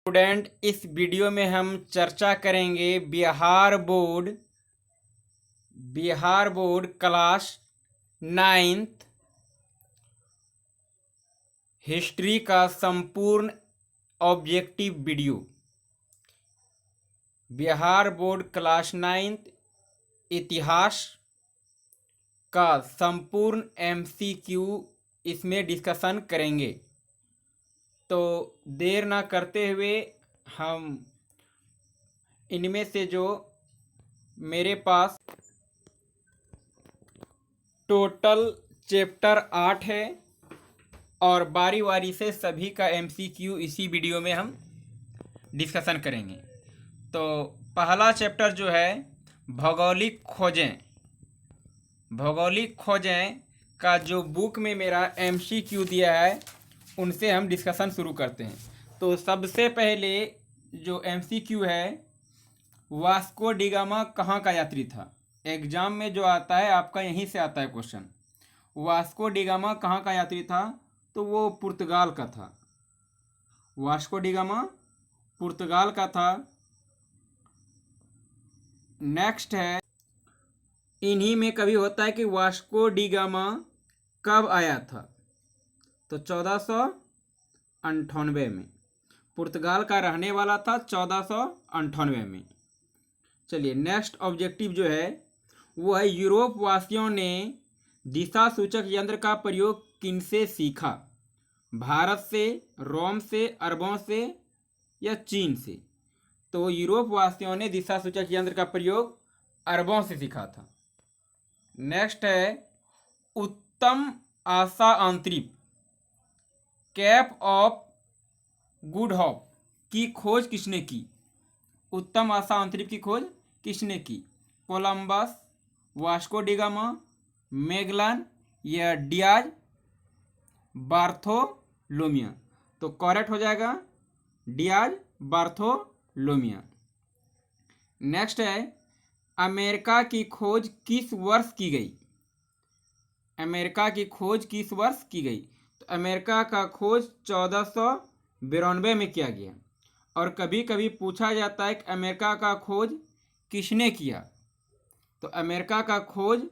Student, इस video में हम चर्चा करेंगे Bihar board class 9th history का संपूर्ण objective video. Bihar board class 9th इतिहास का संपूर्ण MCQ इसमें डिस्कशन करेंगे। तो देर ना करते हुए हम इनमें से जो मेरे पास टोटल चैप्टर 8 है और बारी बारी से सभी का MCQ इसी वीडियो में हम डिस्कशन करेंगे। तो पहला चैप्टर जो है भौगोलिक खोजें का जो बुक में मेरा MCQ दिया है उनसे हम डिस्कशन शुरू करते हैं। तो सबसे पहले जो MCQ है, वास्को डिगामा कहाँ का यात्री था। एग्जाम में जो आता है आपका यहीं से आता है क्वेश्चन। वास्को डिगामा कहाँ का यात्री था, तो वो पुर्तगाल का था। वास्को डिगामा पुर्तगाल का था। नेक्स्ट है, इन्हीं में कभी होता है कि वास्को डिगामा कब आया था, तो 1498 में। पुर्तगाल का रहने वाला था 1498 में। चलिए नेक्स्ट ऑब्जेक्टिव जो है वो है यूरोप वासियों ने दिशा सूचक यंत्र का प्रयोग किनसे सीखा। भारत से, रोम से, अरबों से या चीन से। तो यूरोप वासियों ने दिशा सूचक यंत्र का प्रयोग अरबों से सीखा था। नेक्स्ट है उत्तम आशा अंतरिक्ष कैप ऑफ गुड होप की खोज किसने की। उत्तम आशा अंतरिक्ष की खोज किसने की। कोलंबस, वास्को डिगामा, मैगेलन या डियाज बार्थोलोमियो। तो करेक्ट हो जाएगा डियाज बार्थोलोमियो। नेक्स्ट है अमेरिका की खोज किस वर्ष की गई। अमेरिका की खोज किस वर्ष की गई, तो अमेरिका का खोज 1492 में किया गया। और कभी कभी पूछा जाता है कि अमेरिका का खोज किसने किया, तो अमेरिका का खोज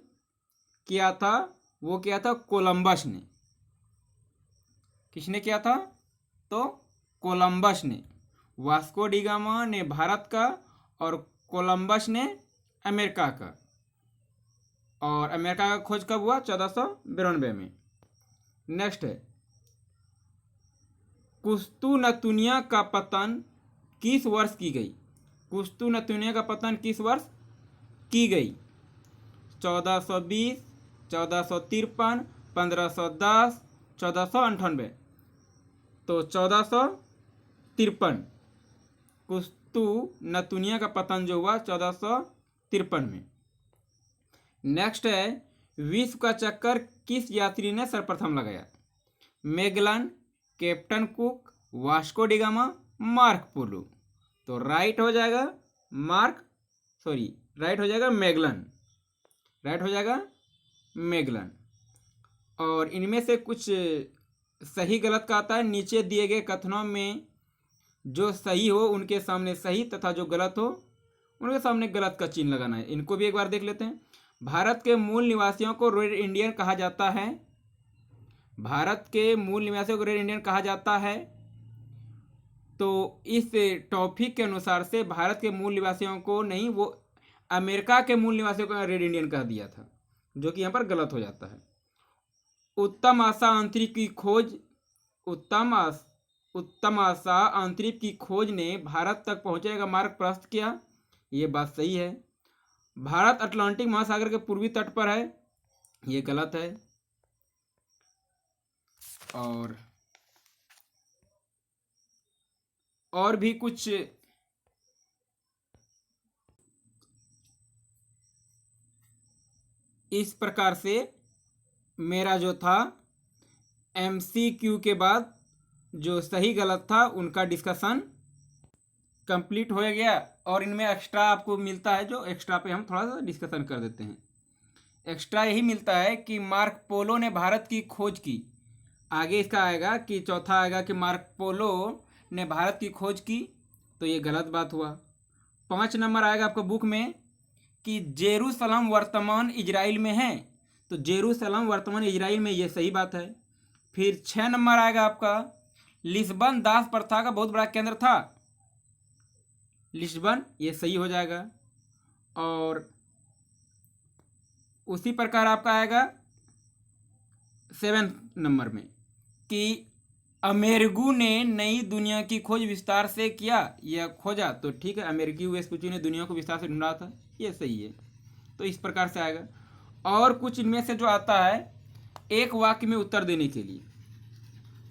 किया था, वो किया था कोलंबस ने। किसने किया था, तो कोलंबस ने। वास्को डिगामा ने भारत का और कोलंबस ने अमेरिका का। और अमेरिका का खोज कब हुआ, 1492 में। नेक्स्ट है कुस्तुनतुनिया का पतन किस वर्ष की गई। कुस्तुनतुनिया का पतन किस वर्ष की गई, 1420, 1453, 1510, 1498। तो 1453 कुस्तुनतुनिया का पतन जो हुआ 1453 में। नेक्स्ट है विश्व का चक्कर किस यात्री ने सर्वप्रथम लगाया। Magellan, captain Cook, Vasco da Gama, Marco Polo. तो राइट हो जाएगा मैगेलन। राइट हो जाएगा मैगेलन। और इनमें से कुछ सही गलत का आता है। नीचे दिए गए कथनों में जो सही हो उनके सामने सही तथा जो गलत हो उनके सामने गलत का चिन्ह लगाना है। इनको भी एक बार देख लेते हैं। भारत के मूल निवासियों को रेड इंडियन कहा जाता है। भारत के मूल निवासियों को रेड इंडियन कहा जाता है। तो इस टॉपिक के अनुसार से भारत के मूल निवासियों को नहीं, वो अमेरिका के मूल निवासियों को रेड इंडियन कह दिया था, जो कि यहाँ पर गलत हो जाता है। उत्तम आशा अंतरिक्ष की खोज उत्तम आशा अंतरिक्ष की खोज ने भारत तक पहुँचने का मार्ग प्रशस्त किया। ये बात सही है। भारत अटलांटिक महासागर के पूर्वी तट पर है, ये गलत है। और भी कुछ इस प्रकार से मेरा जो था MCQ के बाद जो सही गलत था उनका डिस्कशन कंप्लीट हो गया। और इनमें एक्स्ट्रा आपको मिलता है, जो एक्स्ट्रा पे हम थोड़ा सा डिस्कशन कर देते हैं। एक्स्ट्रा यही मिलता है कि मार्क पोलो ने भारत की खोज की। आगे इसका आएगा कि चौथा आएगा कि मार्क पोलो ने भारत की खोज की, तो ये गलत बात हुआ। 5 नंबर आएगा आपका बुक में कि जेरूसलम वर्तमान इजराइल में है, तो जेरूसलम वर्तमान इजराइल में, ये सही बात है। फिर 6 नंबर आएगा आपका लिस्बन दास प्रथा का बहुत बड़ा केंद्र था, लिस्बन, ये सही हो जाएगा। और उसी प्रकार आपका आएगा 7 नंबर में कि अमेरिगू ने नई दुनिया की खोज विस्तार से किया या खोजा, तो ठीक है, अमेरिकी वेस्पुची ने दुनिया को विस्तार से ढूंढा था, ये सही है। तो इस प्रकार से आएगा। और कुछ इनमें से जो आता है एक वाक्य में उत्तर देने के लिए,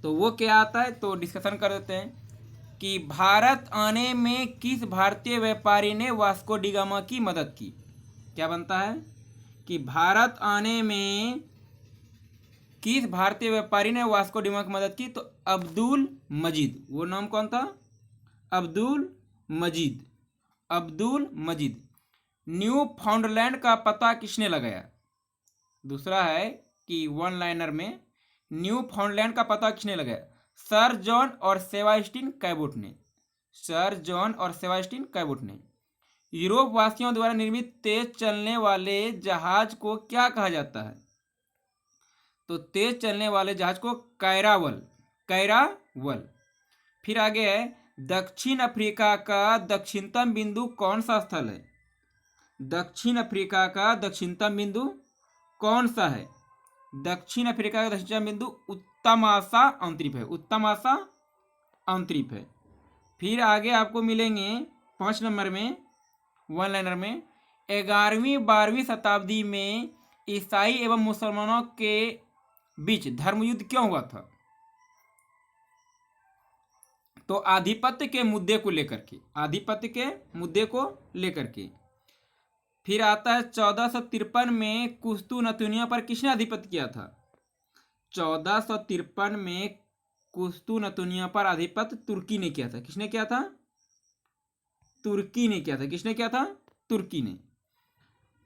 तो वो क्या आता है, तो डिस्कशन कर देते हैं कि भारत आने में किस भारतीय व्यापारी ने वास्को डी गामा की मदद की। क्या बनता है कि भारत आने में किस भारतीय व्यापारी ने वास्को डी गामा की मदद की, तो अब्दुल मजीद। वो नाम कौन था? अब्दुल मजीद। अब्दुल मजीद। न्यू फाउंडलैंड का पता किसने लगाया? दूसरा है कि वन लाइनर में न्यू फाउंडलैंड का पता किसने लगाया? सर जॉन और सेबास्टियन कैबोट ने। सर जॉन और सेबास्टियन कैबोट ने। यूरोप वासियों द्वारा निर्मित तेज चलने वाले जहाज को क्या कहा जाता है? तो तेज चलने वाले जहाज को कैरावल। कैरावल। फिर आगे है दक्षिण अफ्रीका का दक्षिणतम बिंदु कौन सा स्थल है? दक्षिण अफ्रीका का दक्षिणतम बिंदु कौन सा है? दक्षिण अफ्रीका का दक्षिणतम बिंदु उत्तमासा अंतरिप है। उत्तमासा अंतरिप है। फिर आगे आपको मिलेंगे 5 नंबर में वन लाइनर में 11वीं 12वीं शताब्दी में ईसाई एवं मुसलमानों के बीच धर्मयुद्ध क्यों हुआ था? तो आधिपत्य के मुद्दे को लेकर के। आधिपत्य के मुद्दे को लेकर के। फिर आता है 1453 में कुस्तुनतुनिया पर किसने आधिपत्य किया था? 1453 में कुस्तुनतुनिया पर आधिपत्य तुर्की ने किया था। किसने किया था? तुर्की ने किया था। किसने किया था? तुर्की ने।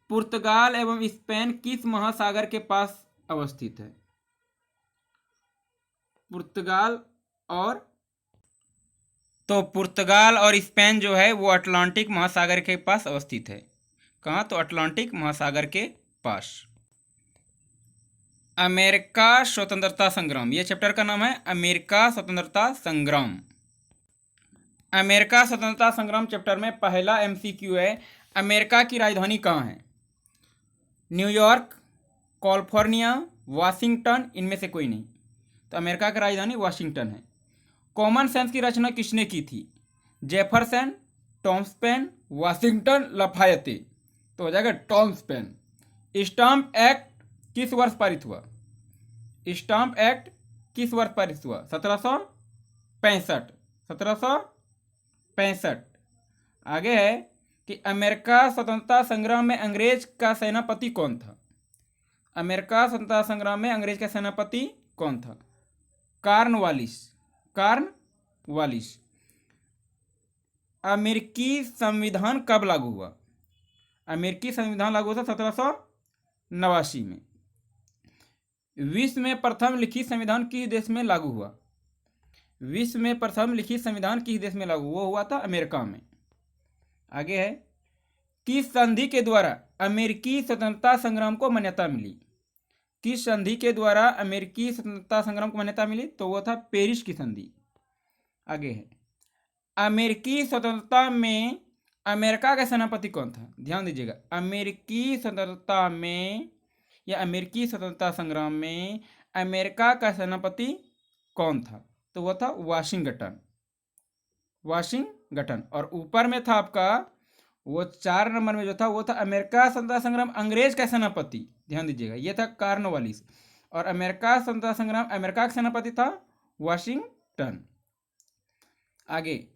पुर्तगाल एवं स्पेन किस महासागर के पास अवस्थित है? पुर्तगाल और तो पुर्तगाल और स्पेन जो है वो अटलांटिक महासागर के पास अवस्थित है। कहाँ? तो अटलांटिक महासागर के पास। अमेरिका स्वतंत्रता संग्राम, ये चैप्टर का नाम है अमेरिका स्वतंत्रता संग्राम। अमेरिका स्वतंत्रता संग्राम चैप्टर में पहला एमसीक्यू है, अमेरिका की राजधानी कहाँ है? न्यूयॉर्क, कैलिफोर्निया, वाशिंगटन, इनमें से कोई नहीं। तो अमेरिका की राजधानी वाशिंगटन है। कॉमन सेंस की रचना किसने की थी? Jefferson, Thomas Paine, Washington, Lafayette. तो हो जाएगा टॉमस पेन। स्टाम्प एक्ट किस वर्ष पारित हुआ? स्टाम्प एक्ट किस वर्ष पारित हुआ? 1765। 1765। आगे है कि अमेरिका स्वतंत्रता संग्राम में अंग्रेज का सेनापति कौन था? अमेरिका स्वतंत्रता संग्राम में अंग्रेज का सेनापति कौन था? कॉर्नवालिस। कॉर्नवालिस। अमेरिकी संविधान कब लागू हुआ? अमेरिकी संविधान लागू हुआ 1789 में। विश्व में प्रथम लिखित संविधान किस देश में लागू हुआ? विश्व में प्रथम लिखित संविधान किस देश में लागू? वो हुआ था अमेरिका में। आगे है किस संधि के द्वारा अमेरिकी स्वतंत्रता संग्राम को मान्यता मिली? किस संधि के द्वारा अमेरिकी स्वतंत्रता संग्राम को मान्यता मिली? तो वो था पेरिस की संधि। आगे है अमेरिकी स्वतंत्रता में अमेरिका का सेनापति कौन था? ध्यान दीजिएगा, अमेरिकी स्वतंत्रता में या अमेरिकी स्वतंत्रता संग्राम में अमेरिका का सेनापति कौन था? तो वो था वाशिंगटन। वाशिंगटन। और ऊपर में था आपका वो 4 नंबर में जो था वो था अमेरिका स्वतंत्रता संग्राम अंग्रेज का सेनापति। ध्यान दीजिएगा, ये था कॉर्नवालिस। और अमेरिका स्वतंत्रता संग्राम अमेरिका का सेनापति था वाशिंगटन। आगे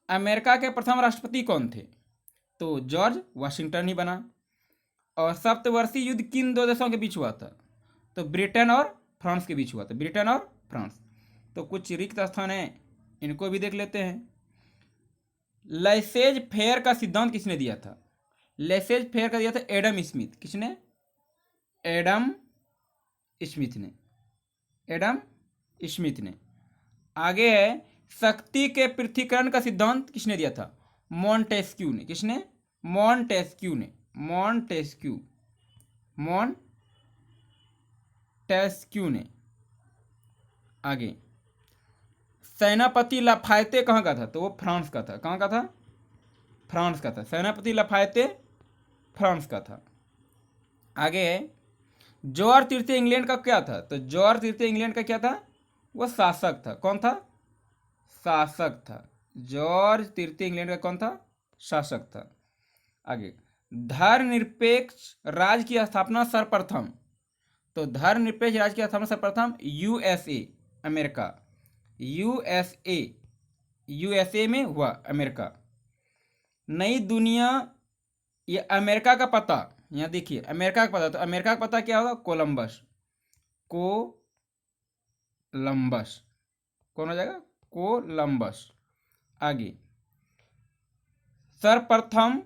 अमेरिका के प्रथम राष्ट्रपति कौन थे? तो जॉर्ज वाशिंगटन ही बना। और सप्तवर्षीय युद्ध किन 2 देशों के बीच हुआ था? तो ब्रिटेन और फ्रांस के बीच हुआ था। ब्रिटेन और फ्रांस। तो कुछ रिक्त स्थान है, इनको भी देख लेते हैं। लेसेज फेयर का सिद्धांत किसने दिया था? लेसेज फेयर का दिया था एडम स्मिथ। किसने? एडम स्मिथ ने। एडम स्मिथ ने। आगे है शक्ति के पृथ्वीकरण का सिद्धांत किसने दिया था? मॉन्टेस्क्यू ने। किसने? मॉन्टेस्क्यू ने। मॉन्टेस्क्यू ने। आगे, सेनापति लाफायते कहाँ का था? तो वो फ्रांस का था। कहाँ का था? फ्रांस का था। सेनापति लाफायते फ्रांस का था। आगे है, जॉर्ज तृतीय इंग्लैंड का क्या था? तो जॉर्ज तृतीय इंग्लैंड का क्या था? वो शासक था। कौन था? शासक था। जॉर्ज तृतीय इंग्लैंड का कौन था? शासक था। आगे, धर्मनिरपेक्ष राज्य की स्थापना सर्वप्रथम। तो धर्मनिरपेक्ष राज्य की स्थापना सर्वप्रथम यूएसए, अमेरिका। यूएसए में हुआ, अमेरिका। नई दुनिया, ये अमेरिका का पता, यहाँ देखिए अमेरिका का पता। तो अमेरिका का पता क्या होगा? कोलंबस। कौन हो जाएगा? कोलंबस। आगे, सर्वप्रथम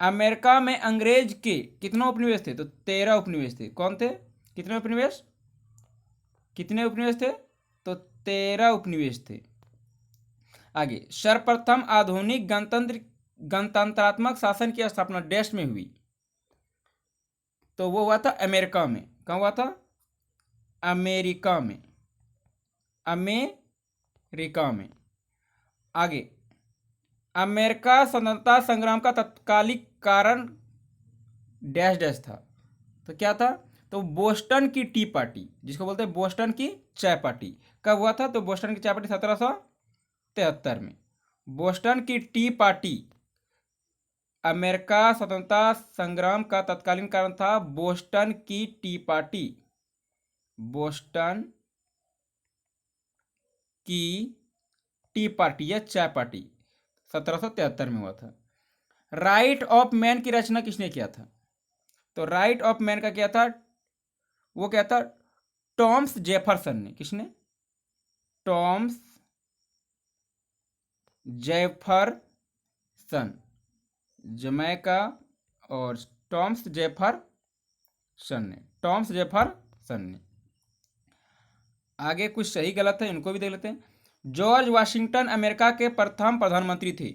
अमेरिका में अंग्रेज के कितने उपनिवेश थे? तो 13 उपनिवेश थे। कौन थे? कितने उपनिवेश थे? तो 13 उपनिवेश थे। आगे, सर्वप्रथम आधुनिक गणतंत्रात्मक शासन की स्थापना देश में हुई। तो वो हुआ था अमेरिका में। कहाँ हुआ था? अमेरिका में। आगे, अमेरिका स्वतंत्रता संग्राम का तत्कालिक कारण डैश डैश था। तो क्या था? तो बोस्टन की टी पार्टी, जिसको बोलते हैं बोस्टन की चाय पार्टी। कब हुआ था? तो बोस्टन की चाय पार्टी 1773 में। बोस्टन की टी पार्टी अमेरिका स्वतंत्रता संग्राम का तत्कालीन कारण था। बोस्टन की टी पार्टी। बोस्टन की टी पार्टी या चाय पार्टी 1773 में हुआ था। राइट ऑफ मैन की रचना किसने किया था? तो राइट ऑफ मैन का क्या था? वो क्या था? टॉमस जेफरसन ने। किसने? टॉमस जेफरसन, जमैका, और टॉमस जेफरसन ने। आगे कुछ सही गलत है, इनको भी देख लेते हैं। जॉर्ज वाशिंगटन अमेरिका के प्रथम प्रधानमंत्री थे।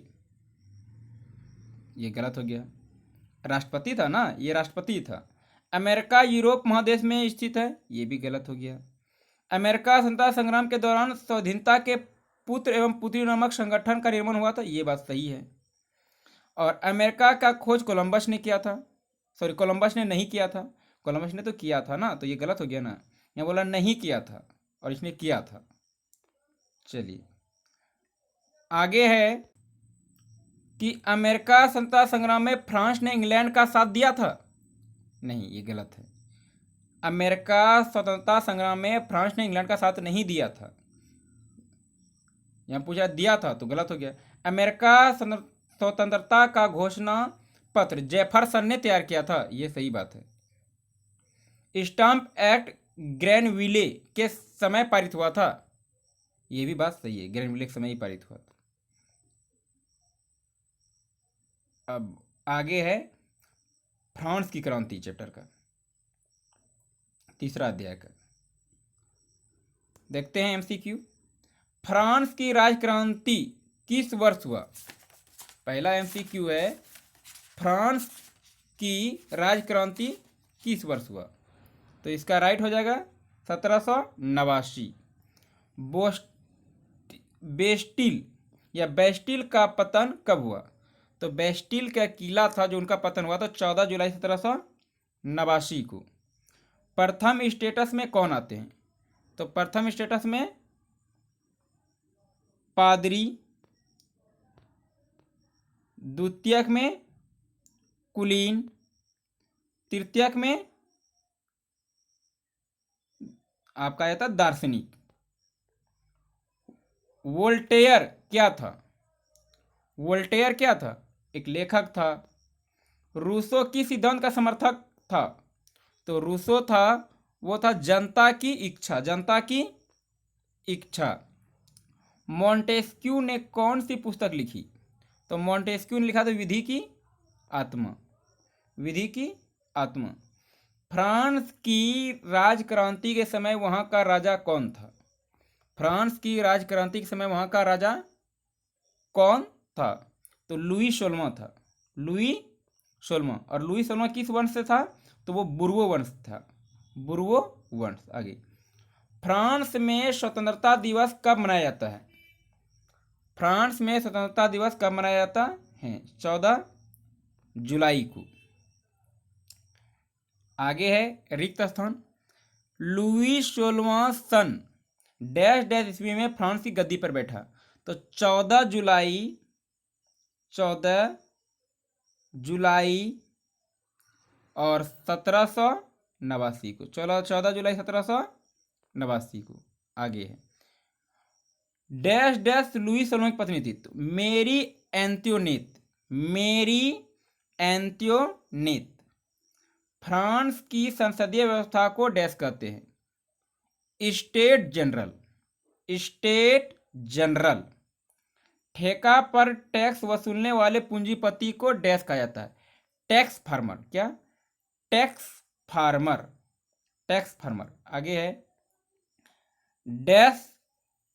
ये गलत हो गया। राष्ट्रपति था ना, ये राष्ट्रपति था। अमेरिका यूरोप महादेश में स्थित है। ये भी गलत हो गया। अमेरिका स्वतंत्रता संग्राम के दौरान स्वाधीनता के पुत्र एवं पुत्री नामक संगठन का निर्माण हुआ था। ये बात सही है। और अमेरिका का खोज कोलंबस ने किया था। कोलंबस ने नहीं किया था। कोलंबस ने तो किया था ना, तो ये गलत हो गया ना। यहाँ बोला नहीं किया था और इसने किया था। चलिए, आगे है कि अमेरिका स्वतंत्रता संग्राम में फ्रांस ने इंग्लैंड का साथ दिया था। नहीं, ये गलत है। अमेरिका स्वतंत्रता संग्राम में फ्रांस ने इंग्लैंड का साथ नहीं दिया था। यहाँ पूछा दिया था तो गलत हो गया। अमेरिका स्वतंत्रता का घोषणा पत्र जेफरसन ने तैयार किया था। ये सही बात है। स्टाम्प एक्ट ग्रैनविले के समय पारित हुआ था। ये भी बात सही है, ग्रैनविले के समय ही पारित हुआ था। अब आगे है फ्रांस की क्रांति चैप्टर का तीसरा अध्याय का। देखते हैं एमसीक्यू। फ्रांस की राजक्रांति किस वर्ष हुआ? पहला एमसीक्यू है, फ्रांस की राजक्रांति किस वर्ष हुआ? तो इसका राइट हो जाएगा 1789। बेस्टिल या बेस्टिल का पतन कब हुआ? तो बेस्टिल का किला था जो उनका पतन हुआ था 14 जुलाई 1789 को। प्रथम स्टेटस में कौन आते हैं? तो प्रथम स्टेटस में पादरी, द्वितीयक में कुलीन, तृतीयक में आपका आया था दार्शनिक। वोल्टेयर क्या था? वोल्टेयर क्या था? एक लेखक था। रूसो किस सिद्धांत का समर्थक था? तो रूसो था, वो था जनता की इच्छा। मॉन्टेस्क्यू ने कौन सी पुस्तक लिखी? तो मॉन्टेस्क्यू ने लिखा था विधि की आत्मा। फ्रांस की राजक्रांति के समय वहां का राजा कौन था? फ्रांस की राजक्रांति के समय वहाँ का राजा कौन था? तो लुई 16वां था, लुई 16वां। और लुई 16वां किस वंश से था? तो वो बुर्बो वंश था, बुर्बो वंश। आगे, फ्रांस में स्वतंत्रता दिवस कब मनाया जाता है? फ्रांस में स्वतंत्रता दिवस कब मनाया जाता है? 14 जुलाई को। आगे है रिक्त स्थान। लुई 16वां सन डैश डैश ईस्वी में फ्रांस की गद्दी पर बैठा। तो 14 जुलाई और 1789 को, 14 जुलाई 1789 को। आगे है डैश डैश लुई 16वां की पत्नी थी। तो मेरी एंत्योनेट, मेरी एंत्योनेट फ्रांस की संसदीय व्यवस्था को डैश कहते हैं? State general, state general. ठेका पर टैक्स वसूलने वाले पूंजीपति को डैश कहा जाता है? Tax farmer. क्या? Tax farmer, tax farmer. आगे है डैश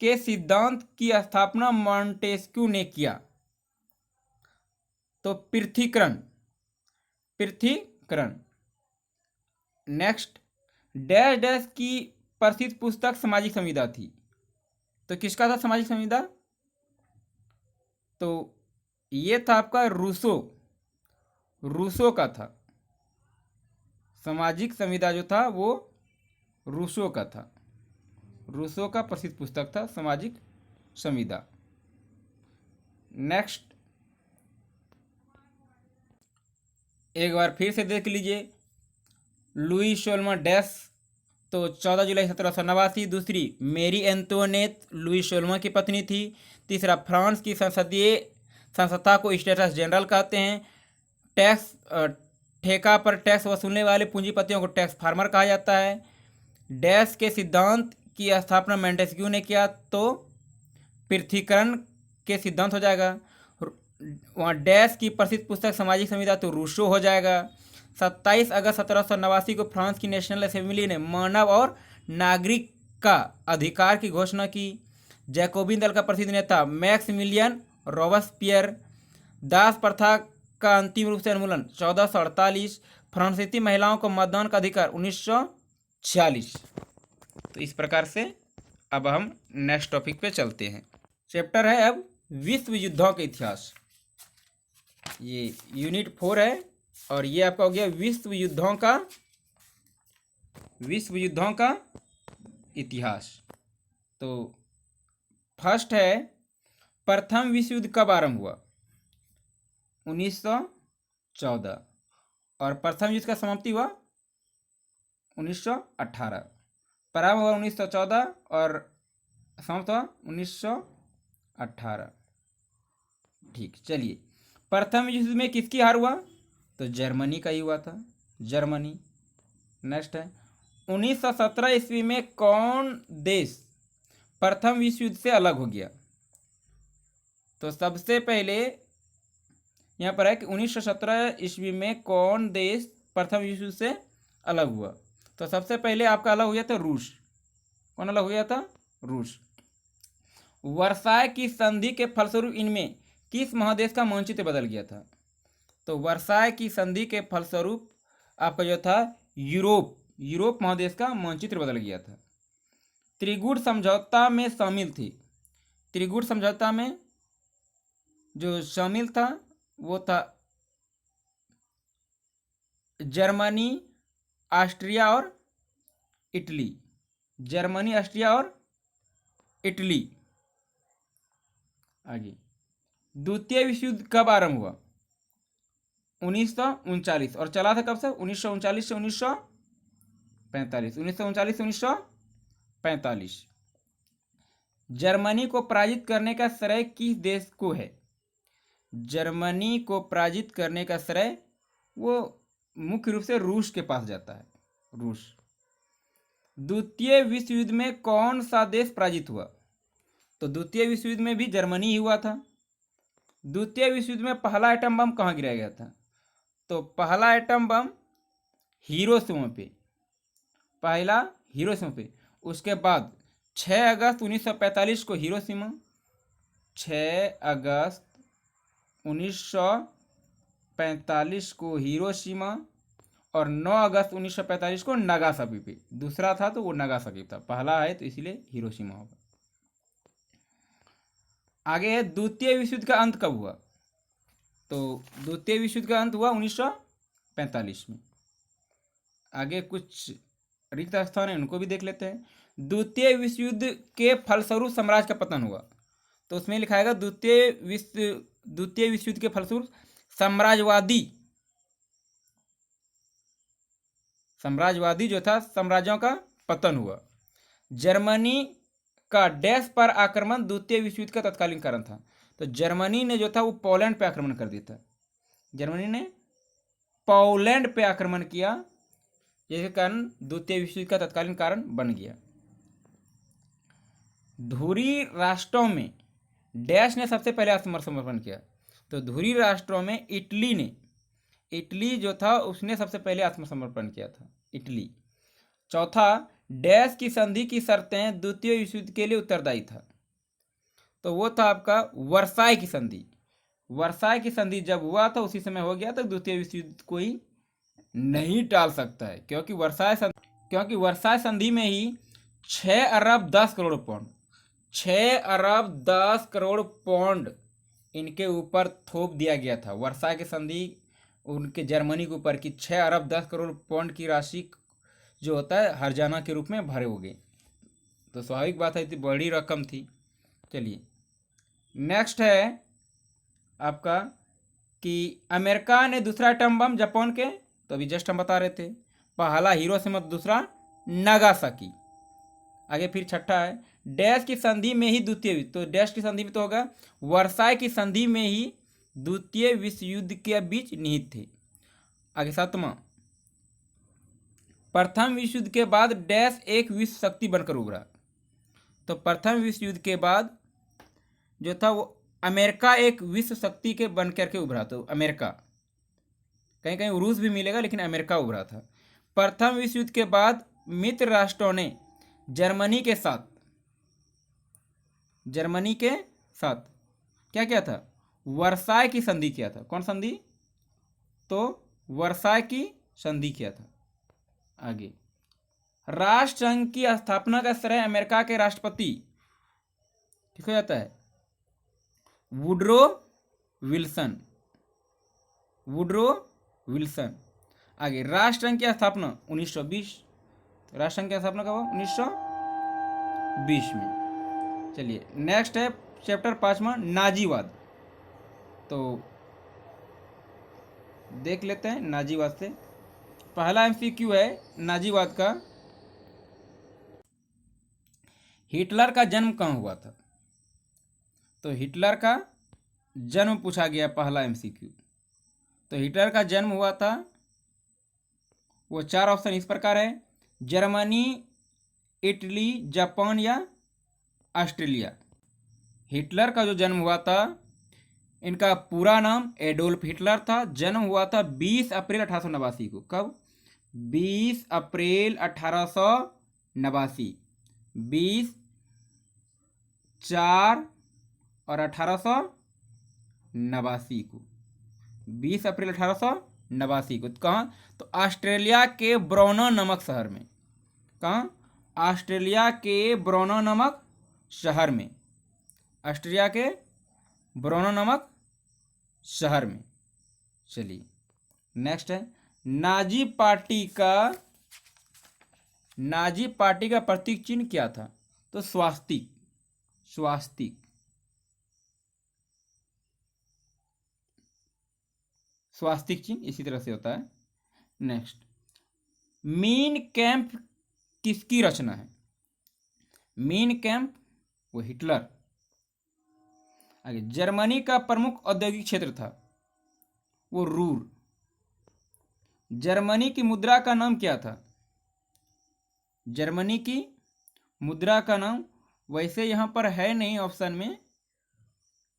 के सिद्धांत की स्थापना मॉन्टेस्क्यू ने किया। तो पृथ्वीकरण, पृथ्वीकरण। नेक्स्ट, डैश डैश की प्रसिद्ध पुस्तक सामाजिक संविदा थी। तो किसका था सामाजिक संविदा? तो ये था आपका रूसो, रूसो का था। सामाजिक संविदा जो था वो रूसो का था, रूसो का प्रसिद्ध पुस्तक था सामाजिक संविदा। नेक्स्ट, एक बार फिर से देख लीजिए। लुई 16वां डैश, तो 14 जुलाई 1789। दूसरी, मेरी एंतोनेट लुई 16वां की पत्नी थी। तीसरा, फ्रांस की संसदीय संस्था को स्टेटस जनरल कहते हैं। टैक्स ठेका पर टैक्स वसूलने वाले पूंजीपतियों को टैक्स फार्मर कहा जाता है। डैश के सिद्धांत की स्थापना मॉन्टेस्क्यू ने किया। तो पृथ्वीकरण के सिद्धांत हो जाएगा। वहाँ डैश की प्रसिद्ध पुस्तक सामाजिक संविदा, तो रूसो हो जाएगा। 27 अगस्त 1789 को फ्रांस की नेशनल असेंबली ने मानव और नागरिक का अधिकार की घोषणा की। जैकोबिन दल का प्रसिद्ध नेता मैक्सिमिलियन रॉबespierre। दास प्रथा का अंतिम रूप से उन्मूलन 1448। फ्रांसीसी महिलाओं को मतदान का अधिकार 1946। तो इस प्रकार से अब हम नेक्स्ट टॉपिक पे चलते हैं। चैप्टर है अब विश्व युद्धों के इतिहास। ये यूनिट 4 है और ये आपका हो गया विश्व युद्धों का इतिहास। तो फर्स्ट है, प्रथम विश्व युद्ध कब आरंभ हुआ? 1914। और प्रथम युद्ध का समाप्ति हुआ 1918। प्रारंभ हुआ 1914 और समाप्त हुआ 1918। ठीक, चलिए। प्रथम विश्व युद्ध में किसकी हार हुआ? तो जर्मनी का ही हुआ था, जर्मनी। नेक्स्ट है 1917 ईस्वी में कौन देश प्रथम विश्व युद्ध से अलग हो गया? तो सबसे पहले यहाँ पर है कि 1917 ईस्वी में कौन देश प्रथम विश्व युद्ध से अलग हुआ? तो सबसे पहले आपका अलग हो गया था रूस। कौन अलग हो गया था? रूस। वर्साय की संधि के फलस्वरूप इनमें किस महादेश का मानचित्र बदल गया था? तो वर्साय की संधि के फलस्वरूप आपका जो था यूरोप महादेश का मानचित्र बदल गया था। त्रिगुट समझौता में शामिल थी। त्रिगुट समझौता में जो शामिल था वो था जर्मनी, ऑस्ट्रिया और इटली। जर्मनी, ऑस्ट्रिया और इटली। आगे, द्वितीय विश्व युद्ध कब आरंभ हुआ? 1939। और चला था कब से? 1939 से 1945। 1939 से 1945। जर्मनी को पराजित करने का श्रेय किस देश को है? जर्मनी को पराजित करने का श्रेय वो मुख्य रूप से रूस के पास जाता है, रूस। द्वितीय विश्व युद्ध में कौन सा देश पराजित हुआ? तो द्वितीय विश्व युद्ध में भी जर्मनी ही हुआ था। द्वितीय विश्व युद्ध में पहला एटम बम कहाँ गिराया गया था? तो पहला एटम बम हिरोशिमा पे, पहला हिरोशिमा पे। उसके बाद 6 अगस्त 1945 को हिरोशिमा, 6 अगस्त 1945 को हिरोशिमा और 9 अगस्त 1945 को नागासाकी पे। दूसरा था तो वो नागासाकी था, पहला है तो इसलिए हिरोशिमा होगा। आगे है द्वितीय विश्व युद्ध का अंत कब हुआ? तो द्वितीय विश्व युद्ध का अंत हुआ 1945 में। आगे कुछ रिक्त स्थान है उनको भी देख लेते हैं। द्वितीय विश्व युद्ध के फलस्वरूप साम्राज्य का पतन हुआ, तो उसमें लिखाएगा द्वितीय विश्व युद्ध के फलस्वरूप साम्राज्यवादी जो था साम्राज्यों का पतन हुआ। जर्मनी का डैश पर आक्रमण द्वितीय विश्व युद्ध का तत्कालीन कारण था। तो जर्मनी ने जो था वो पोलैंड पे आक्रमण कर दिया था। जर्मनी ने पोलैंड पे आक्रमण किया, जिसके कारण द्वितीय विश्व युद्ध का तत्कालीन कारण बन गया। धुरी राष्ट्रों में डैश ने सबसे पहले आत्मसमर्पण किया। तो धुरी राष्ट्रों में इटली जो था उसने सबसे पहले आत्मसमर्पण किया था, इटली। चौथा, डैश की संधि की शर्तें द्वितीय विश्व युद्ध के लिए उत्तरदायी था। तो वो था आपका वर्साई की संधि। वर्साई की संधि जब हुआ था उसी समय हो गया, तो द्वितीय विश्व युद्ध कोई नहीं टाल सकता है, क्योंकि वर्साई संधि में ही 6 अरब 10 करोड़ पाउंड 6 अरब 10 करोड़ पाउंड इनके ऊपर थोप दिया गया था। वर्साई की संधि उनके जर्मनी के ऊपर की 6 अरब 10 करोड़ पाउंड की राशि जो होता है हर्जाना के रूप में भरे हो गए। तो स्वाभाविक बात है, इतनी बड़ी रकम थी। चलिए नेक्स्ट है आपका कि अमेरिका ने दूसरा एटम बम जापान के, तो अभी जस्ट हम बता रहे थे, पहला हिरोशिमा, दूसरा नागासाकी। आगे फिर छठा है डैश की संधि में ही द्वितीय, तो डैश की संधि में तो होगा वर्साई की संधि में ही द्वितीय विश्व युद्ध के बीच निहित थे। आगे सातवां, प्रथम विश्व युद्ध के बाद डैश एक विश्व शक्ति बनकर उभरा। तो प्रथम विश्व युद्ध के बाद जो था वो अमेरिका एक विश्व शक्ति के बन करके उभरा। तो अमेरिका, कहीं कहीं रूस भी मिलेगा लेकिन अमेरिका उभरा था। प्रथम विश्व युद्ध के बाद मित्र राष्ट्रों ने जर्मनी के साथ क्या किया था? वर्साई की संधि किया था। कौन संधि? तो वर्साई की संधि किया था। आगे राष्ट्रसंघ की स्थापना का श्रेय अमेरिका के राष्ट्रपति किसको जाता है? Woodrow Wilson. आगे राष्ट्रसंघ की स्थापना 1920। राष्ट्रसंघ की स्थापना कब हुआ? 1920 में। चलिए नेक्स्ट है चैप्टर 5वां, नाजीवाद। तो देख लेते हैं नाजीवाद से। पहला एमसीक्यू है नाजीवाद का, हिटलर का जन्म कहाँ हुआ था? तो हिटलर का जन्म पूछा गया, पहला एमसीक्यू। तो हिटलर का जन्म हुआ था, वो 4 ऑप्शन इस प्रकार है: जर्मनी, इटली, जापान या ऑस्ट्रेलिया। हिटलर का जो जन्म हुआ था, इनका पूरा नाम एडोल्फ हिटलर था। जन्म हुआ था 20 अप्रैल 1889 को। कब? 20 अप्रैल 1889। 20/4 और 1889 को, 20 अप्रैल 1889 को। कहाँ? तो ऑस्ट्रेलिया के ब्रोनो नामक शहर में। कहाँ? ऑस्ट्रेलिया के ब्रोनो नामक शहर में। ऑस्ट्रेलिया के ब्रोनो नामक शहर में। चलिए नेक्स्ट है नाजी पार्टी का प्रतीक चिन्ह क्या था? तो स्वास्तिक चिन्ह इसी तरह से होता है। नेक्स्ट, मीन कैंप किसकी रचना है? मीन कैंप वो हिटलर। आगे जर्मनी का प्रमुख औद्योगिक क्षेत्र था, वो रूर। जर्मनी की मुद्रा का नाम क्या था? जर्मनी की मुद्रा का नाम वैसे यहाँ पर है नहीं ऑप्शन में,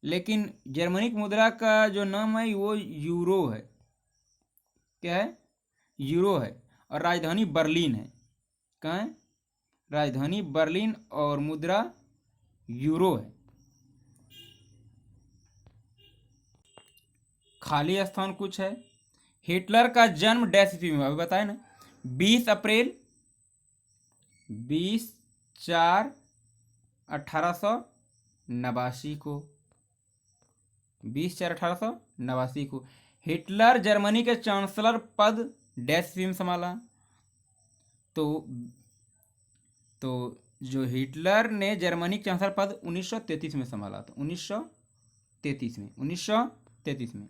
लेकिन जर्मनी की मुद्रा का जो नाम है वो यूरो है। क्या है? यूरो है। और राजधानी बर्लिन है। कहाँ है? राजधानी बर्लिन और मुद्रा यूरो है। खाली स्थान कुछ है। हिटलर का जन्म डैश ईस्वी में, अभी बताए ना, 20 अप्रैल 20/4/1889 को, 20/4/1889 को। हिटलर जर्मनी के चांसलर पद डैश ईस्वी में संभाला। तो जो हिटलर ने जर्मनी के चांसलर पद 1933 में संभाला था, 1933 में।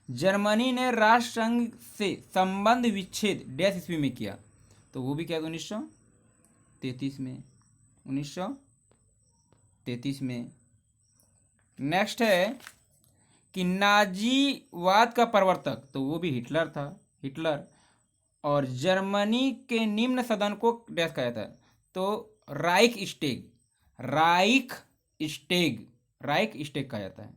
जर्मनी ने राष्ट्रसंघ से संबंध विच्छेद डैश ईस्वी में किया, तो वो भी क्या, 1933 में। नेक्स्ट है कि नाजीवाद का प्रवर्तक, तो वो भी हिटलर था, हिटलर। और जर्मनी के निम्न सदन को डैश कहा जाता है, तो राइख स्टेग कहा जाता है।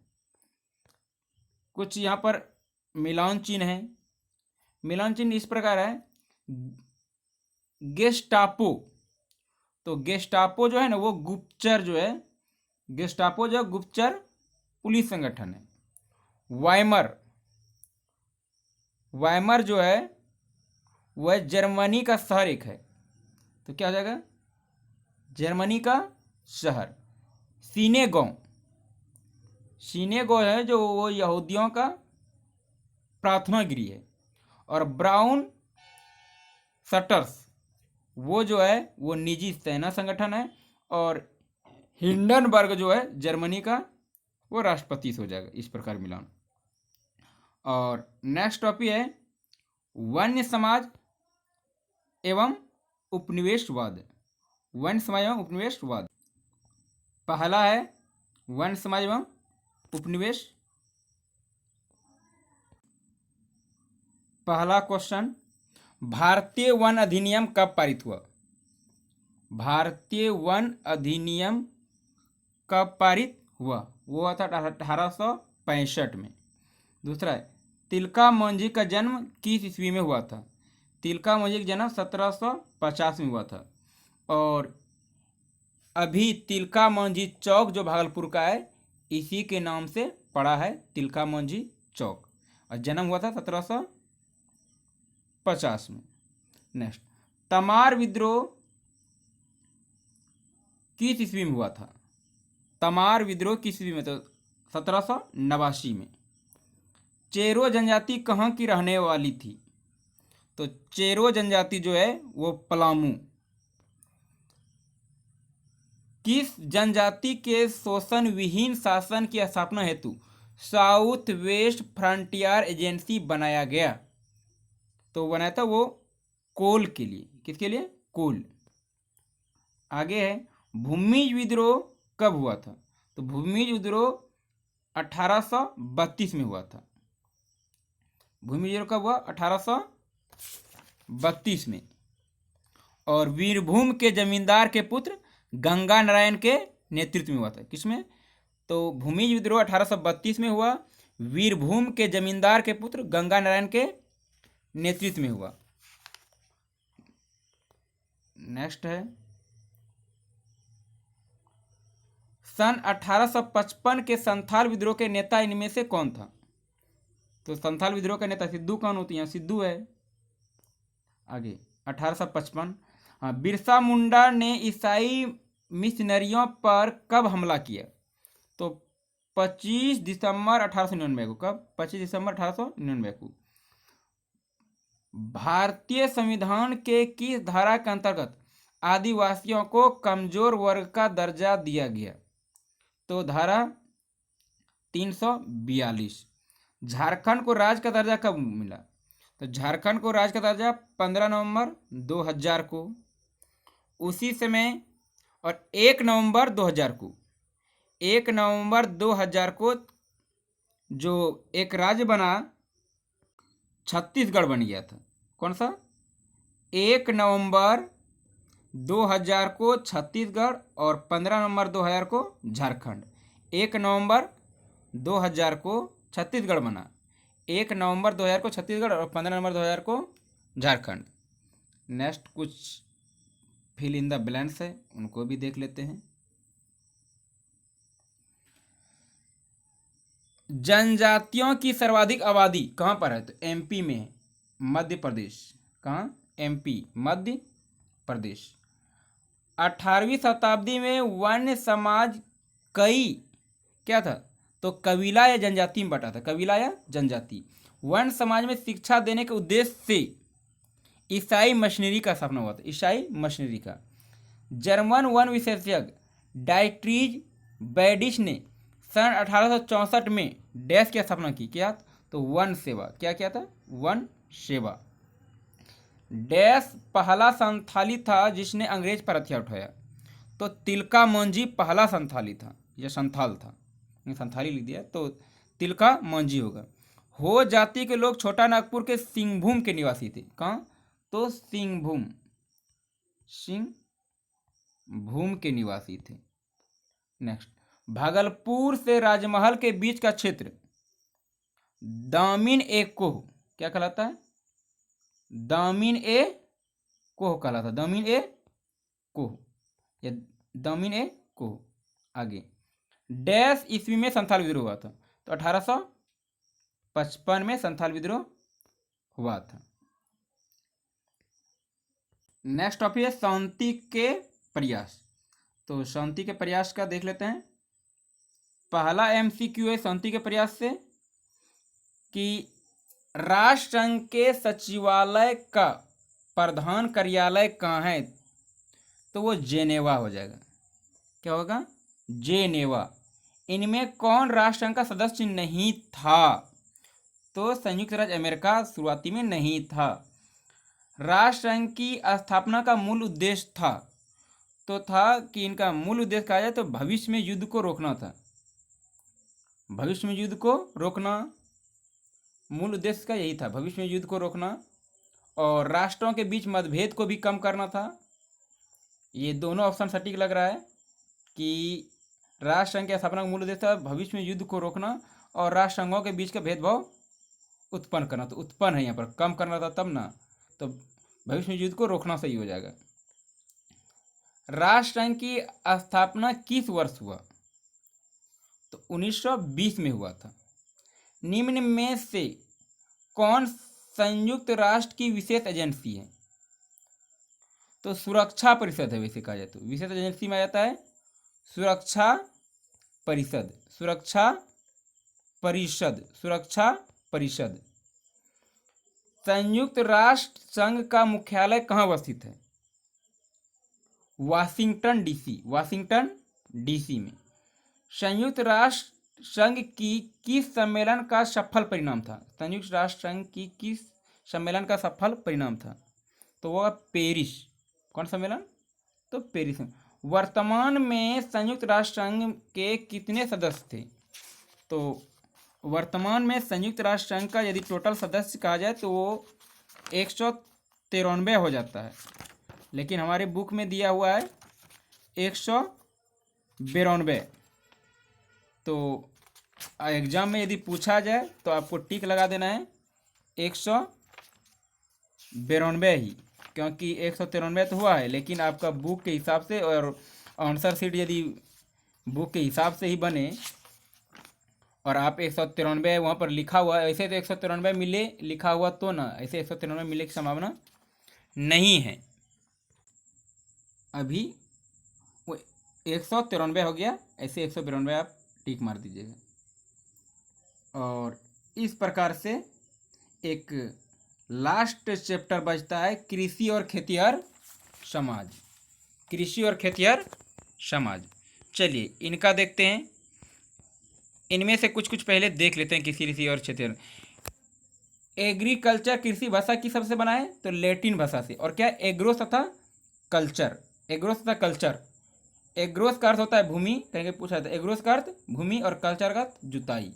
कुछ यहाँ पर मिलान चिन्ह है। मिलान चिन्ह इस प्रकार है। गेस्टापो, तो गेस्टापो जो है ना, वो गुप्तचर जो है, गेस्टापो जो गुप्तचर पुलिस संगठन है। वाइमर जो है वह जर्मनी का शहर एक है, तो क्या हो जाएगा, जर्मनी का शहर। सीनेगो है जो वो यहूदियों का प्रार्थना गृह है। और ब्राउन शटर्स वो जो है वो निजी सेना संगठन है। और हिंडनबर्ग जो है जर्मनी का वो राष्ट्रपति से हो जाएगा। इस प्रकार मिलान। और नेक्स्ट टॉपिक है वन्य समाज एवं उपनिवेशवाद। वन्य समाज एवं उपनिवेशवाद। पहला है वन्य समाज एवं उपनिवेश। पहला क्वेश्चन, भारतीय वन अधिनियम कब पारित हुआ? भारतीय वन अधिनियम कब पारित हुआ? वो हुआ था 1865 में। दूसरा है तिलका मांझी का जन्म किस ईस्वी में हुआ था? तिलका मांझी का जन्म 1750 में हुआ था। और अभी तिलका मांझी चौक जो भागलपुर का है इसी के नाम से पड़ा है, तिलका मांझी चौक। और जन्म हुआ था 1750 में। नेक्स्ट, तमार विद्रोह किस ईस्वी में हुआ था? तमार विद्रोह किस ईस्वी में? तो 1789 में। चेरो जनजाति कहाँ की रहने वाली थी? तो चेरो जनजाति जो है वो पलामू। किस जनजाति के शोषण विहीन शासन की स्थापना हेतु साउथ वेस्ट फ्रंटियर एजेंसी बनाया गया? तो बनाया था वो कोल के लिए। किसके लिए? कोल। आगे है भूमिज विद्रोह कब हुआ था? तो भूमिज विद्रोह 1832 में हुआ था। भूमिज विद्रोह कब हुआ? 1832 में। और वीरभूम के जमींदार के पुत्र गंगा नारायण के नेतृत्व में हुआ था। किसमें? तो भूमिज विद्रोह 1832 में हुआ, वीरभूम के जमींदार के पुत्र गंगा नारायण के नेतृत्व में हुआ। नेक्स्ट है सन 1855 के संथाल विद्रोह के नेता इनमें से कौन था? तो संथाल विद्रोह का नेता सिद्धू कौन होती है? सिद्धू है। आगे 1855। हाँ, बिरसा मुंडा ने ईसाई मिशनरियों पर कब हमला किया? तो 25 दिसंबर 1899 को। कब? 25 दिसंबर 1899 को। भारतीय संविधान के किस धारा के अंतर्गत आदिवासियों को कमजोर वर्ग का दर्जा दिया गया? तो धारा 342। झारखंड को राज्य का दर्जा कब मिला? तो झारखंड को राज्य का दर्जा 15 नवंबर 2000 को। उसी समय और 1 नवंबर 2000 को, 1 नवंबर 2000 को जो एक राज्य बना छत्तीसगढ़ बन गया था। कौन सा? 1 नवंबर 2000 को छत्तीसगढ़ और 15 नवंबर 2000 को झारखंड। 1 नवंबर 2000 को छत्तीसगढ़ बना, 1 नवंबर 2000 को छत्तीसगढ़ और 15 नवंबर 2000 को झारखंड। नेक्स्ट कुछ फिल इन द ब्लैंक्स है, उनको भी देख लेते हैं। जनजातियों की सर्वाधिक आबादी कहाँ पर है? तो एमपी में है, मध्य प्रदेश। कहाँ? एमपी, मध्य प्रदेश। 18वीं शताब्दी में वन्य समाज कई क्या था? तो कबीला या जनजाति में बटा था, कबीला या जनजाति। वन्य समाज में शिक्षा देने के उद्देश्य से ईसाई मशीनरी का स्थापना हुआ था, ईसाई मशीनरी का। जर्मन वन विशेषज्ञ डाइट्रीज बैडिश ने सन 1864 में डैश की स्थापना की। क्या? तो वन सेवा। क्या किया था? वन सेवा। डैश पहला संथाली था जिसने अंग्रेज पर हथियार उठाया। तो तिलका मांझी पहला संथाली था, यह संथाल था, संथाली लिख दिया तो तिलका मांझी होगा। हो जाति के लोग छोटा नागपुर के सिंहभूम के निवासी थे। कहाँ? तो सिंहभूम, सिंहभूम के निवासी थे। नेक्स्ट, भागलपुर से राजमहल के बीच का क्षेत्र दामिन ए कोह क्या कहलाता है? दामिन ए कोह कहलाता, दामिन ए कोह या दामिन ए कोह। आगे, डैश ईस्वी में संथाल विद्रोह हुआ था। तो 1855 में संथाल विद्रोह हुआ था। नेक्स्ट टॉपिक है शांति के प्रयास। तो शांति के प्रयास का देख लेते हैं। पहला एमसीक्यू है शांति के प्रयास से कि राष्ट्रसंघ के सचिवालय का प्रधान कार्यालय कहाँ है? तो वो जेनेवा हो जाएगा। क्या होगा? जेनेवा। इनमें कौन राष्ट्रसंघ का सदस्य नहीं था? तो संयुक्त राज्य अमेरिका शुरुआती में नहीं था। राष्ट्रसंघ की स्थापना का मूल उद्देश्य था कि इनका मूल उद्देश्य कहा जाए तो भविष्य में युद्ध को रोकना था। भविष्य में युद्ध को रोकना मूल उद्देश्य का यही था, भविष्य में युद्ध को रोकना और राष्ट्रों के बीच मतभेद को भी कम करना था। ये दोनों ऑप्शन सटीक लग रहा है कि राष्ट्रसंघ की स्थापना का मूल उद्देश्य था भविष्य में युद्ध को रोकना और राष्ट्र संघों के बीच का भेदभाव उत्पन्न करना। तो उत्पन्न है यहाँ पर, कम करना था तब ना, तो भविष्य में युद्ध को रोकना सही हो जाएगा। राष्ट्रसंघ की स्थापना किस वर्ष हुआ? तो 1920 में हुआ था। निम्न में से कौन संयुक्त राष्ट्र की विशेष एजेंसी है? तो सुरक्षा परिषद है। वैसे कहा जाए तो विशेष एजेंसी में आ जाता है सुरक्षा परिषद, सुरक्षा परिषद, सुरक्षा परिषद। संयुक्त राष्ट्र संघ का मुख्यालय कहाँ अवस्थित है? वाशिंगटन डीसी, वाशिंगटन डीसी में। संयुक्त राष्ट्र संघ की किस सम्मेलन का सफल परिणाम था? संयुक्त राष्ट्र संघ की किस सम्मेलन का सफल परिणाम था? तो वह पेरिस। कौन सम्मेलन? तो पेरिस। वर्तमान में संयुक्त राष्ट्र संघ के कितने सदस्य थे? तो वर्तमान में संयुक्त राष्ट्र संघ का यदि टोटल सदस्य कहा जाए तो वो 193 हो जाता है, लेकिन हमारे बुक में दिया हुआ है 192। तो एग्जाम में यदि पूछा जाए तो आपको टिक लगा देना है 192 ही, क्योंकि 193 तो हुआ है, लेकिन आपका बुक के हिसाब से और आंसर शीट यदि बुक के हिसाब से ही बने और आप 193 वहाँ पर लिखा हुआ है, ऐसे तो 193 मिले लिखा हुआ तो ना, ऐसे 193 मिलने की संभावना नहीं है। अभी वो 193 हो गया, ऐसे 192 आप टिक मार दीजिएगा। और इस प्रकार से एक लास्ट चैप्टर बचता है कृषि और खेतिहर समाज, कृषि और खेतिहर समाज। चलिए इनका देखते हैं, इनमें से कुछ पहले देख लेते हैं कृषि और खेतिहर। एग्रीकल्चर कृषि भाषा किस शब्द से बना है? तो लैटिन भाषा से। और क्या? एग्रोस तथा कल्चर, एग्रोस तथा कल्चर। एग्रोस का अर्थ होता है भूमि, कहीं पूछा था, एग्रोस का अर्थ भूमि और कल्चर का अर्थ जुताई।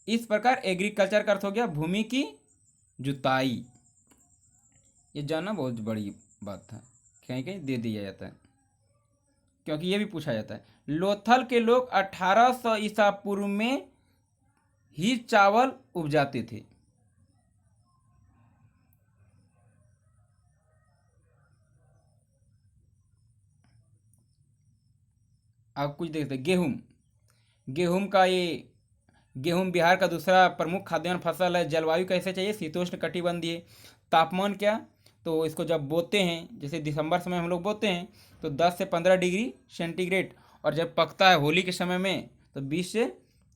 इस प्रकार एग्रीकल्चर का अर्थ हो गया भूमि की जुताई। ये जानना बहुत बड़ी बात था, कहीं कहीं दे दिया जाता है क्योंकि ये भी पूछा जाता है। लोथल के लोग 1800 ईसा पूर्व में ही चावल उपजाते थे। आप कुछ देखते हैं। गेहूँ का ये गेहूँ बिहार का दूसरा प्रमुख खाद्यान्न फसल है। जलवायु कैसे चाहिए? शीतोष्ण कटिबंधीय। तापमान क्या? तो इसको जब बोते हैं, जैसे दिसंबर समय हम लोग बोते हैं, तो 10 से 15 डिग्री सेंटीग्रेड, और जब पकता है होली के समय में तो 20 से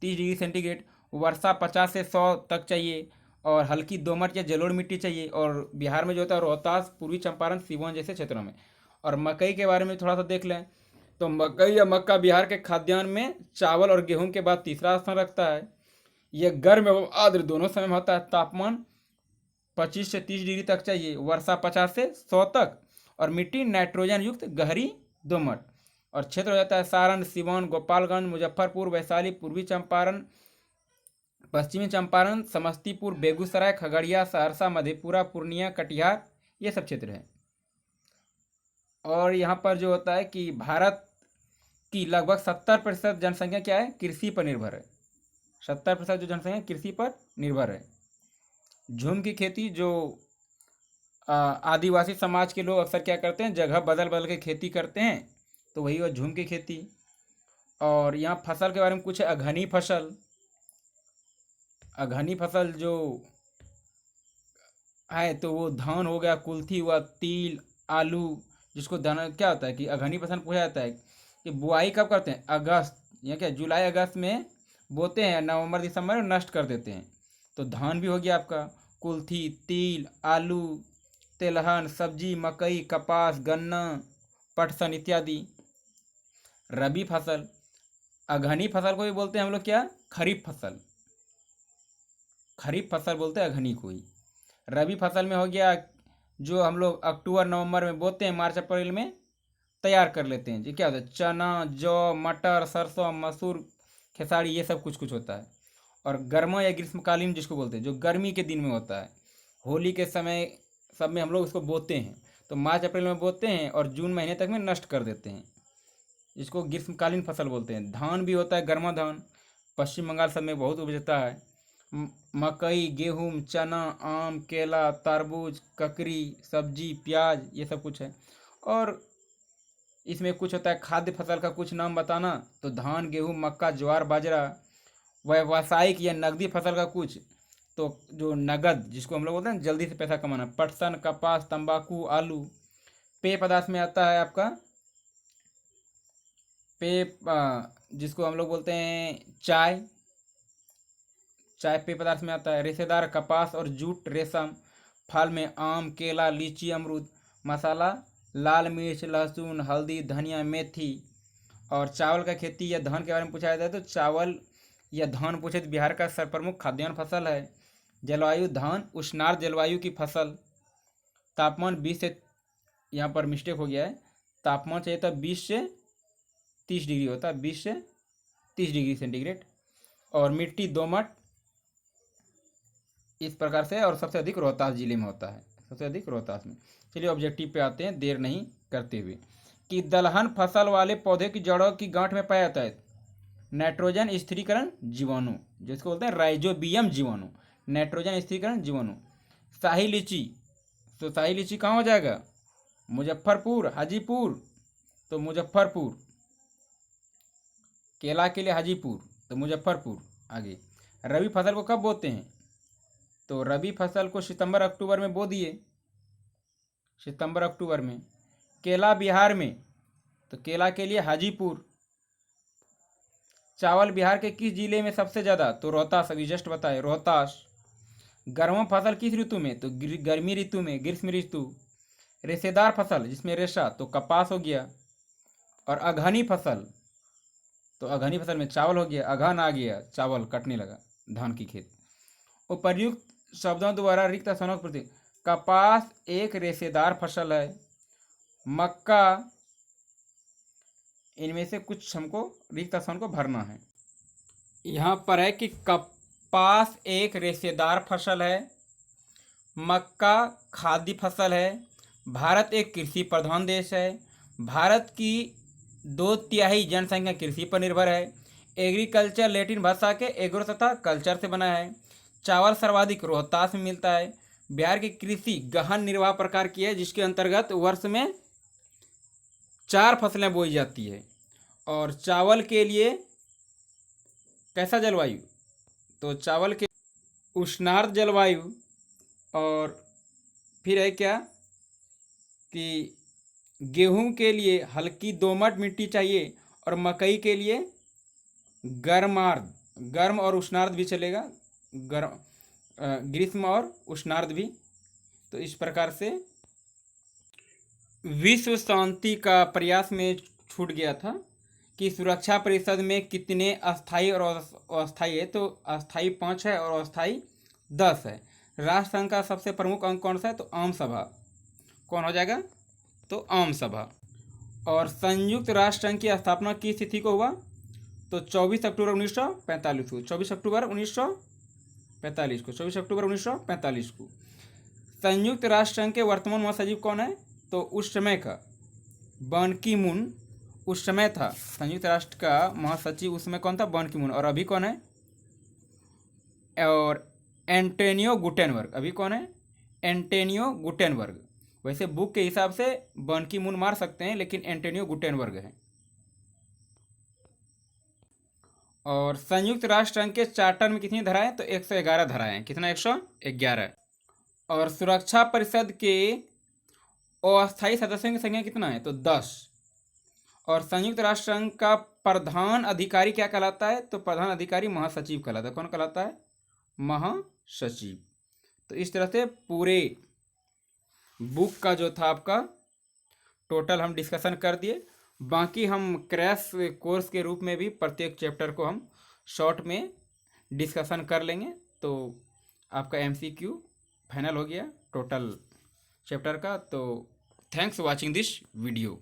30 डिग्री सेंटीग्रेड। वर्षा 50 से 100 तक चाहिए, और हल्की दोमट या जलोढ़ मिट्टी चाहिए। और बिहार में जो होता है रोहतास, पूर्वी चंपारण, सिवान जैसे क्षेत्रों में। और मकई के बारे में थोड़ा सा देख लें, तो मकई या मक्का बिहार के खाद्यान्न में चावल और गेहूं के बाद तीसरा स्थान रखता है। यह गर्म एवं आर्द्र दोनों समय में होता है। तापमान 25 से 30 डिग्री तक चाहिए। वर्षा 50 से 100 तक, और मिट्टी नाइट्रोजन युक्त गहरी दोमट। और क्षेत्र हो जाता है सारण, सिवान, गोपालगंज, मुजफ्फरपुर, वैशाली, पूर्वी चंपारण, पश्चिमी चंपारण, समस्तीपुर, बेगूसराय, खगड़िया, सहरसा, मधेपुरा, पूर्णिया, कटिहार, ये सब क्षेत्र है। और यहाँ पर जो होता है कि भारत की लगभग 70% जनसंख्या क्या है? कृषि पर निर्भर है। 70% जो जनसंख्या कृषि पर निर्भर है। झूम की खेती, जो आदिवासी समाज के लोग अक्सर क्या करते हैं, जगह बदल बदल के खेती करते हैं, तो वही वो झूम की खेती। और यहाँ फसल के बारे में कुछ है। अघनी फसल, अघनी फसल जो है तो वो धान हो गया, कुल्थी हुआ, तिल, आलू, जिसको धान क्या होता है कि अघनी फसल पूछा जाता है कि बुआई कब करते हैं? अगस्त या क्या जुलाई अगस्त में बोते हैं, नवंबर दिसंबर में नष्ट कर देते हैं। तो धान भी हो गया आपका, कुल्थी, तिल, आलू, तेलहन, सब्जी, मकई, कपास, गन्ना, पटसन इत्यादि। रबी फसल, अघनी फसल को भी बोलते हैं हम लोग क्या? खरीफ फसल। खरीफ फसल बोलते हैं अघनी को ही। रबी फसल में हो गया जो हम लोग अक्टूबर नवंबर में बोते हैं, मार्च अप्रैल में तैयार कर लेते हैं। जी क्या होता है? चना, जौ, मटर, सरसों, मसूर, खेसारी, ये सब कुछ कुछ होता है। और गर्मा या ग्रीष्मकालीन जिसको बोलते हैं, जो गर्मी के दिन में होता है, होली के समय सब में हम लोग इसको बोते हैं। तो मार्च अप्रैल में बोते हैं और जून महीने तक में नष्ट कर देते हैं, जिसको ग्रीष्मकालीन फसल बोलते हैं। धान भी होता है, गर्मा धान, पश्चिम बंगाल सब में बहुत उपजता है। मकई, गेहूँ, चना, आम, केला, तरबूज, ककड़ी, सब्जी, प्याज, ये सब कुछ है। और इसमें कुछ होता है खाद्य फसल का कुछ नाम बताना, तो धान, गेहूँ, मक्का, ज्वार, बाजरा। व्यावसायिक या नकदी फसल का कुछ, तो जो नगद जिसको हम लोग बोलते हैं जल्दी से पैसा कमाना, पटसन, कपास, तंबाकू, आलू। पेय पदार्थ में आता है आपका पेय, जिसको हम लोग बोलते हैं चाय, चाय पेय पदार्थ में आता है। रेशेदार कपास और जूट, रेशम। फल में आम, केला, लीची, अमरूद। मसाला, लाल मिर्च, लहसुन, हल्दी, धनिया, मेथी। और चावल का खेती या धान के बारे में पूछा जाता है, तो चावल या धान पूछे तो बिहार का सर्वप्रमुख खाद्यान्न फसल है। जलवायु, धान उष्णार्द्र जलवायु की फसल। तापमान 20 से, यहाँ पर मिस्टेक हो गया है, तापमान चाहिए था 20 से 30 डिग्री होता है, 20 से 30 डिग्री सेंटीग्रेड। और मिट्टी दोमट इस प्रकार से, और सबसे अधिक रोहतास जिले में होता है, सबसे अधिक रोहतास में। चलिए ऑब्जेक्टिव पे आते हैं देर नहीं करते हुए, कि दलहन फसल वाले पौधे की जड़ों की गांठ में पाया जाता है नाइट्रोजन स्थिरीकरण जीवाणु, जिसको बोलते हैं राइजोबियम जीवाणु, नाइट्रोजन स्थिरीकरण जीवाणु। शाही लीची, तो शाही लीची कहाँ हो जाएगा? मुजफ्फरपुर, हाजीपुर, तो मुजफ्फरपुर। केला के लिए हाजीपुर, तो मुजफ्फरपुर। आगे, रबी फसल को कब बोते हैं? तो रबी फसल को सितंबर अक्टूबर में बो दिए, सितंबर अक्टूबर में। केला बिहार में, तो केला के लिए हाजीपुर। चावल बिहार के किस जिले में सबसे ज़्यादा? तो रोहतास, अभी जस्ट बताए रोहतास। गर्म फसल किस ऋतु में? तो गर्मी ऋतु में, ग्रीष्म ऋतु। रेशेदार फसल जिसमें रेशा, तो कपास हो गया। और अघनी फसल, तो अघनी फसल में चावल हो गया, अघन आ गया, चावल कटने लगा, धान की खेत। उपर्युक्त शब्दों द्वारा रिक्त स्थानों पर, कपास एक रेशेदार फसल है, मक्का, इनमें से कुछ हमको रिक्त स्थान को भरना है। यहाँ पर है कि कपास एक रेशेदार फसल है, मक्का खाद्य फसल है, भारत एक कृषि प्रधान देश है, भारत की 2/3 जनसंख्या कृषि पर निर्भर है, एग्रीकल्चर लैटिन भाषा के एग्रो तथा कल्चर से बना है, चावल सर्वाधिक रोहतास में मिलता है, बिहार की कृषि गहन निर्वाह प्रकार की है, जिसके अंतर्गत वर्ष में 4 फसलें बोई जाती है, और चावल के लिए कैसा जलवायु, तो चावल के उष्णार्द्र जलवायु। और फिर है क्या कि गेहूं के लिए हल्की दोमट मिट्टी चाहिए और मकई के लिए गर्म और उष्णार्द्र भी चलेगा, गर्म ग्रीष्म और उष्णार्द्र भी। तो इस प्रकार से विश्व शांति का प्रयास में छूट गया था कि सुरक्षा परिषद में कितने अस्थायी और अस्थायी है, तो अस्थायी 5 है और अस्थायी 10 है। राष्ट्रसंघ का सबसे प्रमुख अंग कौन सा है, तो आम सभा। कौन हो जाएगा, तो आम सभा। और संयुक्त राष्ट्र संघ की स्थापना किस तिथि को हुआ, तो 24 अक्टूबर 1945 को, 24 अक्टूबर 1945 को, 24 अक्टूबर 1945 को। संयुक्त राष्ट्र संघ के वर्तमान महासचिव कौन है, तो उस समय का बान की मून उस समय था संयुक्त राष्ट्र का महासचिव, उस समय कौन था, बान की मून। और अभी कौन है, और एंटोनियो गुटेनबर्ग। अभी कौन है, एंटोनियो गुटेनबर्ग। वैसे बुक के हिसाब से बान की मून मार सकते हैं, लेकिन एंटोनियो गुटेनबर्ग है। और संयुक्त राष्ट्र संघ के चार्टर में कितनी धाराएं, तो 111 धाराएं हैं। कितना, 111। और सुरक्षा परिषद के अस्थायी सदस्यों की संख्या कितना है, तो 10। और संयुक्त राष्ट्र संघ का प्रधान अधिकारी क्या कहलाता है, तो प्रधान अधिकारी महासचिव कहलाता है। कौन कहलाता है, महासचिव। तो इस तरह से पूरे बुक का जो था आपका टोटल हम डिस्कशन कर दिए। बाकी हम क्रैश कोर्स के रूप में भी प्रत्येक चैप्टर को हम शॉर्ट में डिस्कशन कर लेंगे। तो आपका MCQ फाइनल हो गया टोटल चैप्टर का। तो thanks for watching this video.